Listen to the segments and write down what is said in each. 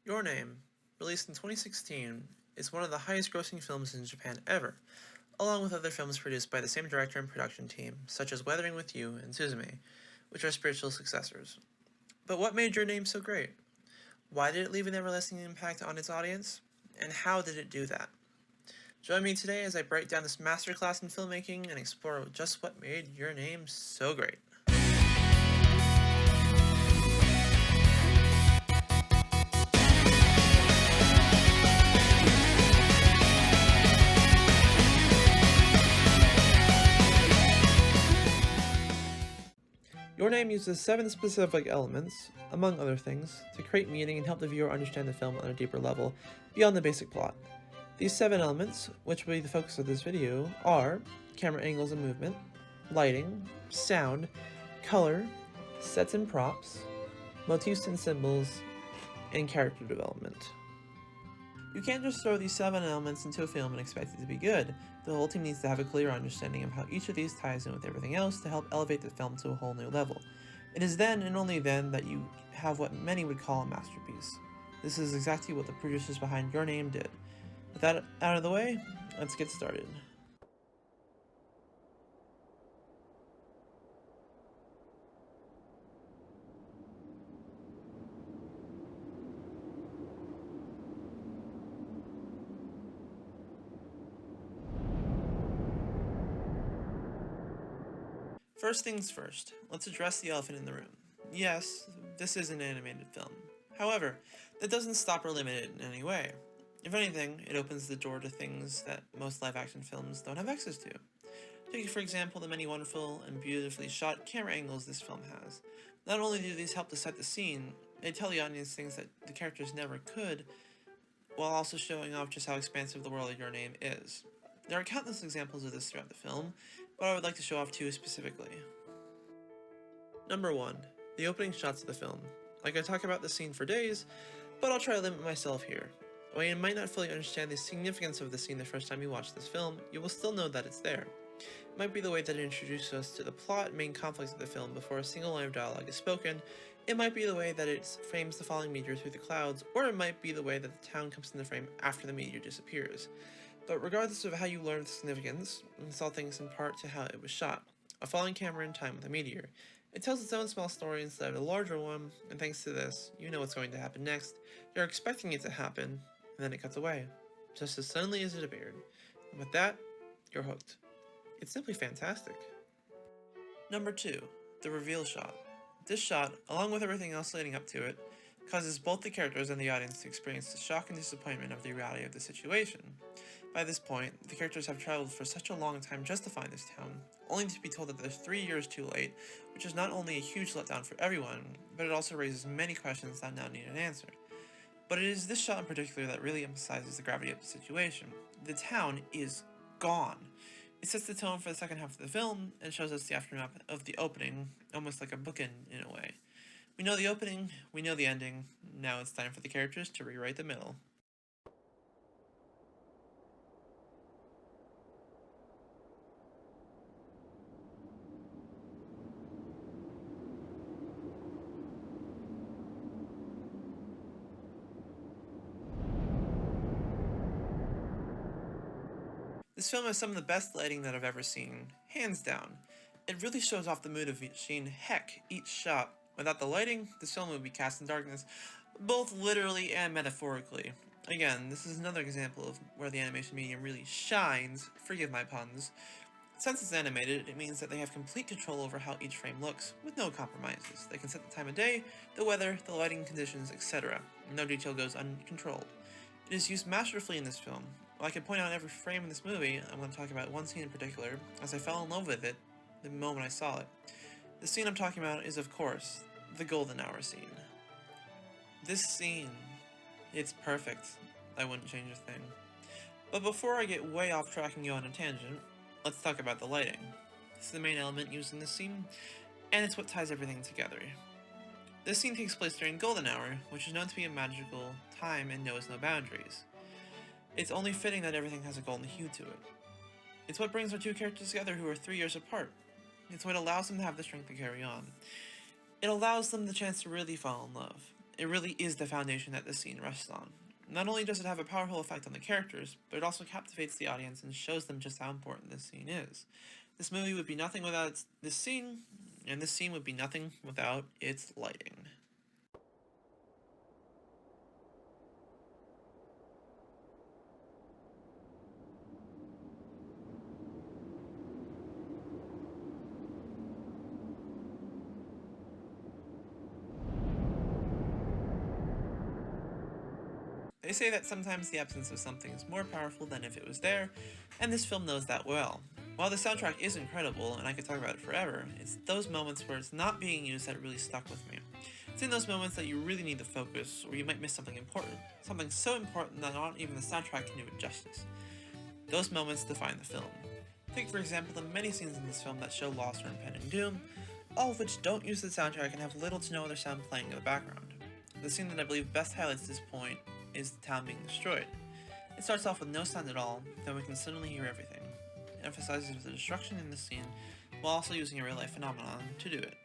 Your Name, released in 2016, is one of the highest grossing films in Japan ever, along with other films produced by the same director and production team, such as Weathering with You and Suzume, which are spiritual successors. But what made Your Name so great? Why did it leave an everlasting impact on its audience? And how did it do that? Join me today as I break down this masterclass in filmmaking and explore just what made Your Name so great. Your Name uses 7 specific elements, among other things, to create meaning and help the viewer understand the film on a deeper level, beyond the basic plot. These 7 elements, which will be the focus of this video, are camera angles and movement, lighting, sound, color, sets and props, motifs and symbols, and character development. You can't just throw these 7 elements into a film and expect it to be good. The whole team needs to have a clear understanding of how each of these ties in with everything else to help elevate the film to a whole new level. It is then and only then that you have what many would call a masterpiece. This is exactly what the producers behind Your Name did. With that out of the way, let's get started. First things first, let's address the elephant in the room. Yes, this is an animated film. However, that doesn't stop or limit it in any way. If anything, it opens the door to things that most live-action films don't have access to. Take, for example, the many wonderful and beautifully shot camera angles this film has. Not only do these help to set the scene, they tell the audience things that the characters never could, while also showing off just how expansive the world of Your Name is. There are countless examples of this throughout the film, but I would like to show off 2 specifically. Number 1. The opening shots of the film. I could talk about the scene for days, but I'll try to limit myself here. While you might not fully understand the significance of the scene the first time you watch this film, you will still know that it's there. It might be the way that it introduces us to the plot and main conflicts of the film before a single line of dialogue is spoken, it might be the way that it frames the falling meteor through the clouds, or it might be the way that the town comes into frame after the meteor disappears. But regardless of how you learn the significance, it's all thanks in part to how it was shot. A falling camera in time with a meteor. It tells its own small story instead of a larger one, and thanks to this, you know what's going to happen next. You're expecting it to happen, and then it cuts away, just as suddenly as it appeared. And with that, you're hooked. It's simply fantastic. Number 2, the reveal shot. This shot, along with everything else leading up to it, causes both the characters and the audience to experience the shock and disappointment of the reality of the situation. By this point, the characters have traveled for such a long time just to find this town, only to be told that they're 3 years too late, which is not only a huge letdown for everyone, but it also raises many questions that now need an answer. But it is this shot in particular that really emphasizes the gravity of the situation. The town is gone. It sets the tone for the second half of the film, and shows us the aftermath of the opening, almost like a bookend in a way. We know the opening, we know the ending, now it's time for the characters to rewrite the middle. This film has some of the best lighting that I've ever seen, hands down. It really shows off the mood of each scene, heck, each shot. Without the lighting, this film would be cast in darkness, both literally and metaphorically. Again, this is another example of where the animation medium really shines, forgive my puns. Since it's animated, it means that they have complete control over how each frame looks, with no compromises. They can set the time of day, the weather, the lighting conditions, etc. No detail goes uncontrolled. It is used masterfully in this film. While I could point out every frame in this movie, I'm going to talk about one scene in particular, as I fell in love with it the moment I saw it. The scene I'm talking about is, of course, the golden hour scene. This scene, it's perfect. I wouldn't change a thing. But before I get way off track and go on a tangent, let's talk about the lighting. This is the main element used in this scene, and it's what ties everything together. This scene takes place during golden hour, which is known to be a magical time and knows no boundaries. It's only fitting that everything has a golden hue to it. It's what brings our 2 characters together who are 3 years apart. It's what allows them to have the strength to carry on. It allows them the chance to really fall in love. it really is the foundation that the scene rests on. Not only does it have a powerful effect on the characters, but it also captivates the audience and shows them just how important this scene is. This movie would be nothing without this scene, and this scene would be nothing without its lighting. They say that sometimes the absence of something is more powerful than if it was there, and this film knows that well. While the soundtrack is incredible, and I could talk about it forever, it's those moments where it's not being used that really stuck with me. It's in those moments that you really need the focus, or you might miss something important, something so important that not even the soundtrack can do it justice. Those moments define the film. Take for example the many scenes in this film that show loss or impending doom, all of which don't use the soundtrack and have little to no other sound playing in the background. The scene that I believe best highlights this point is the town being destroyed. It starts off with no sound at all, then we can suddenly hear everything. It emphasizes the destruction in the scene, while also using a real-life phenomenon to do it.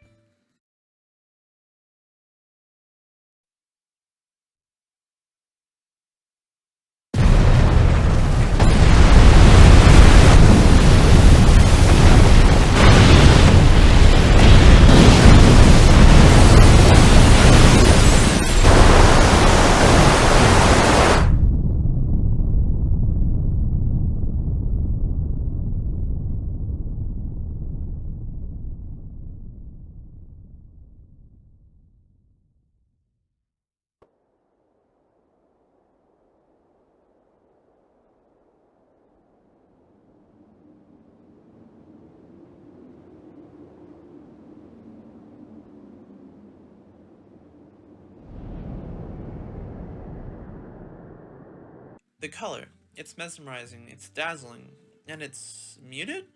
The color, it's mesmerizing, it's dazzling, and it's muted?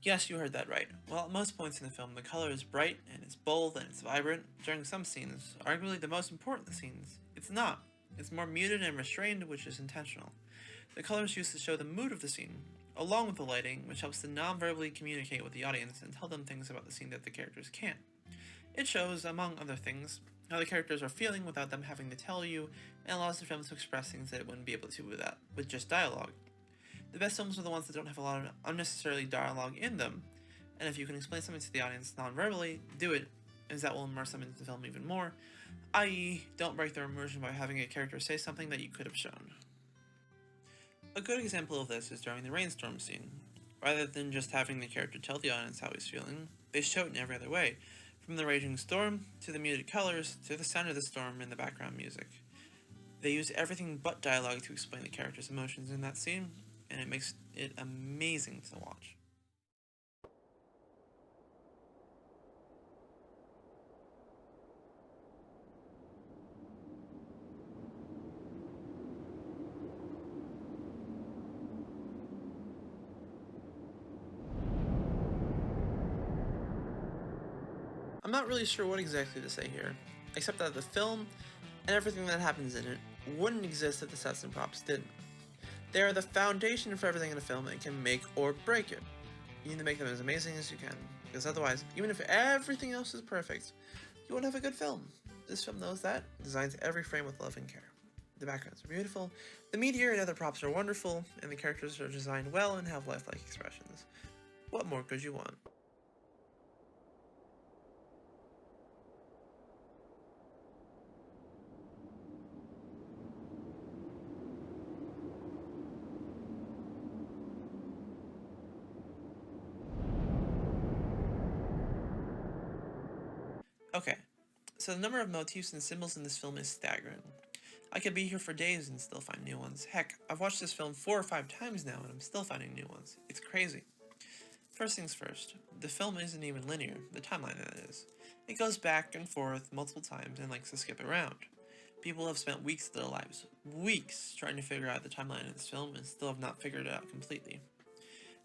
Yes, you heard that right. Well, at most points in the film, the color is bright, and it's bold, and it's vibrant. During some scenes, arguably the most important scenes, it's not. It's more muted and restrained, which is intentional. The color is used to show the mood of the scene, along with the lighting, which helps to non-verbally communicate with the audience and tell them things about the scene that the characters can't. It shows, among other things, how the characters are feeling without them having to tell you, and allows the film to express things that it wouldn't be able to with just dialogue. The best films are the ones that don't have a lot of unnecessarily dialogue in them, and if you can explain something to the audience non-verbally, do it, as that will immerse them into the film even more, i.e., don't break their immersion by having a character say something that you could have shown. A good example of this is during the rainstorm scene. Rather than just having the character tell the audience how he's feeling, they show it in every other way, from the raging storm, to the muted colors, to the sound of the storm and the background music. They use everything but dialogue to explain the character's emotions in that scene, and it makes it amazing to watch. I'm not really sure what exactly to say here, except that the film and everything that happens in it wouldn't exist if the sets and props didn't. They are the foundation for everything in a film and can make or break it. You need to make them as amazing as you can, because otherwise, even if everything else is perfect, you won't have a good film. This film knows that, designs every frame with love and care. The backgrounds are beautiful, the meteor and other props are wonderful, and the characters are designed well and have lifelike expressions. What more could you want? Okay, so the number of motifs and symbols in this film is staggering. I could be here for days and still find new ones. Heck, I've watched this film 4 or 5 times now and I'm still finding new ones. It's crazy. First things first, the film isn't even linear, the timeline that is. It goes back and forth multiple times and likes to skip around. People have spent weeks of their lives, weeks, trying to figure out the timeline in this film and still have not figured it out completely.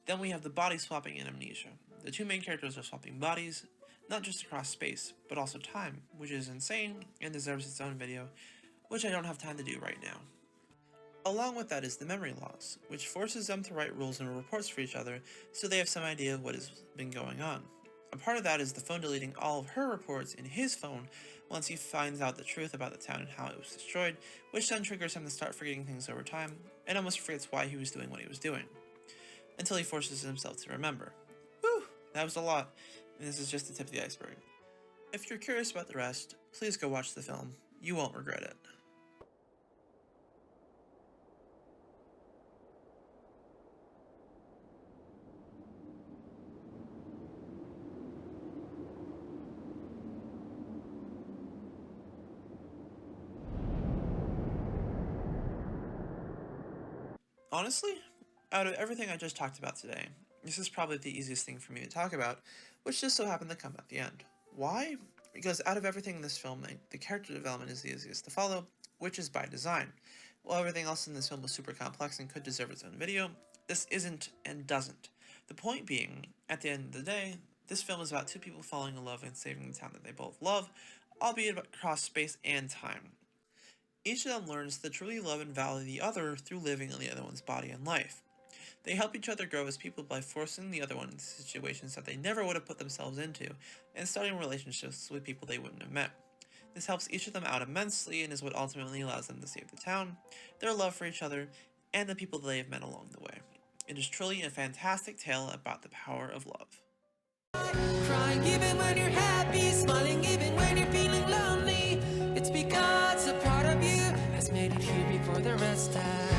Then we have the body swapping and amnesia. The two main characters are swapping bodies, not just across space, but also time, which is insane and deserves its own video, which I don't have time to do right now. Along with that is the memory loss, which forces them to write rules and reports for each other so they have some idea of what has been going on. A part of that is the phone deleting all of her reports in his phone once he finds out the truth about the town and how it was destroyed, which then triggers him to start forgetting things over time, and almost forgets why he was doing what he was doing, until he forces himself to remember. Whew, that was a lot, and this is just the tip of the iceberg. If you're curious about the rest, please go watch the film. You won't regret it. Honestly, out of everything I just talked about today, this is probably the easiest thing for me to talk about, which just so happened to come at the end. Why? Because out of everything in this film, the character development is the easiest to follow, which is by design. While everything else in this film was super complex and could deserve its own video, this isn't and doesn't. The point being, at the end of the day, this film is about two people falling in love and saving the town that they both love, albeit across space and time. Each of them learns to truly love and value the other through living in the other one's body and life. They help each other grow as people by forcing the other one into situations that they never would have put themselves into, and starting relationships with people they wouldn't have met. This helps each of them out immensely and is what ultimately allows them to save the town, their love for each other, and the people they have met along the way. It is truly a fantastic tale about the power of love. Crying even when you're happy, smiling even when you're feeling lonely. It's because a part of you has made it here before the rest has.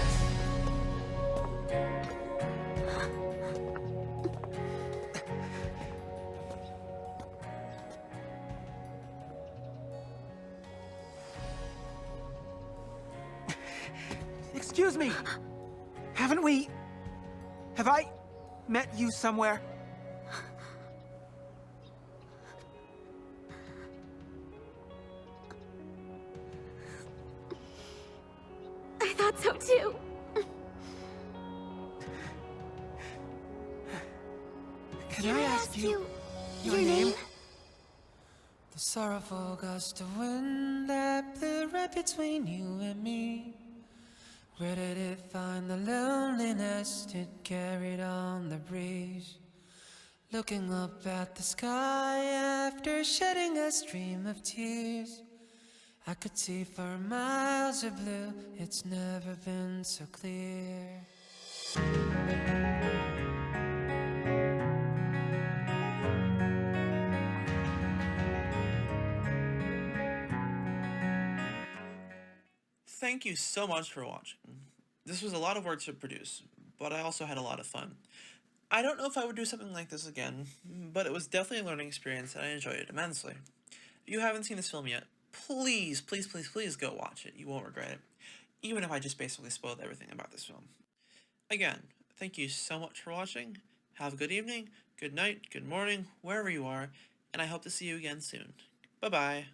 Excuse me! Have I met you somewhere? I thought so too. Can I ask you your name? The sorrowful gust of wind that blew right between you and me. Where did it find the loneliness it carried on the breeze? Looking up at the sky after shedding a stream of tears, I could see for miles of blue, it's never been so clear. Thank you so much for watching. This was a lot of work to produce, but I also had a lot of fun. I don't know if I would do something like this again, but it was definitely a learning experience and I enjoyed it immensely. If you haven't seen this film yet, please, please, please, please go watch it. You won't regret it, even if I just basically spoiled everything about this film. Again, thank you so much for watching. Have a good evening, good night, good morning, wherever you are, and I hope to see you again soon. Bye-bye.